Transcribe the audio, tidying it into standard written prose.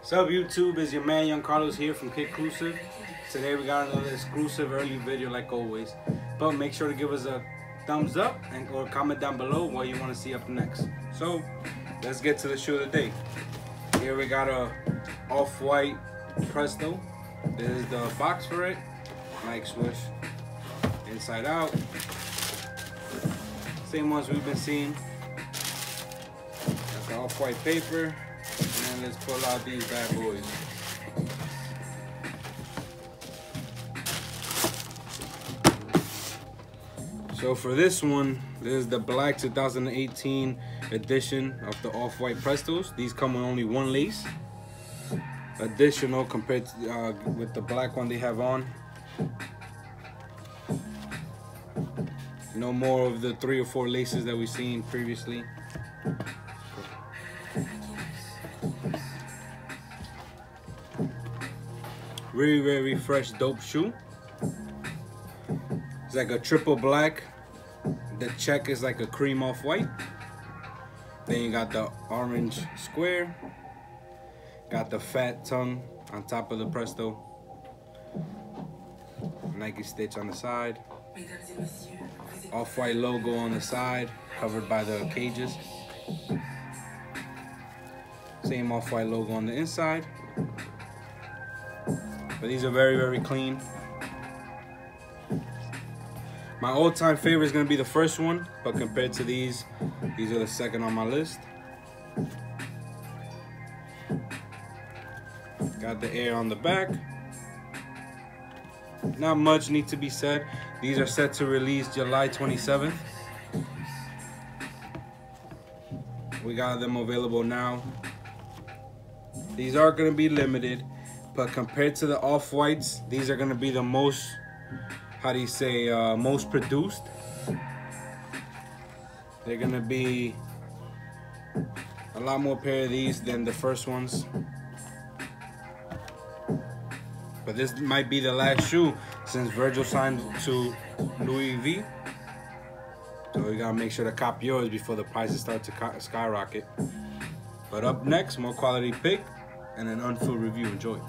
What's up, YouTube? It's your man Young Carlos here from Kid Exclusive. Today we got another exclusive early video like always. But make sure to give us a thumbs up and or comment down below what you want to see up next. So let's get to the shoe of the day. Here we got a off-white Presto. This is the box for it. Nike swoosh inside out. Same ones we've been seeing. Got the off-white paper. And let's pull out these bad boys. So for this one, this is the black 2018 edition of the off-white Prestos. These come with only one lace. Additional compared to, with the black one they have on. No more of the 3 or 4 laces that we've seen previously. Really, very fresh, dope shoe. It's like a triple black. The check is like a cream off white. Then you got the orange square. Got the fat tongue on top of the Presto. Nike stitch on the side. Off-white logo on the side, covered by the cages. Same off-white logo on the inside. But these are very, very clean. My all-time favorite is going to be the first one, but compared to these are the second on my list. Got the air on the back. Not much needs to be said. These are set to release July 27th. We got them available now. These are going to be limited. But compared to the off-whites, these are going to be the most, how do you say, most produced. They're going to be a lot more pair of these than the first ones. But this might be the last shoe since Virgil signed to Louis V. So you got to make sure to cop yours before the prices start to skyrocket. But up next, more quality pick and an unfilled review. Enjoy.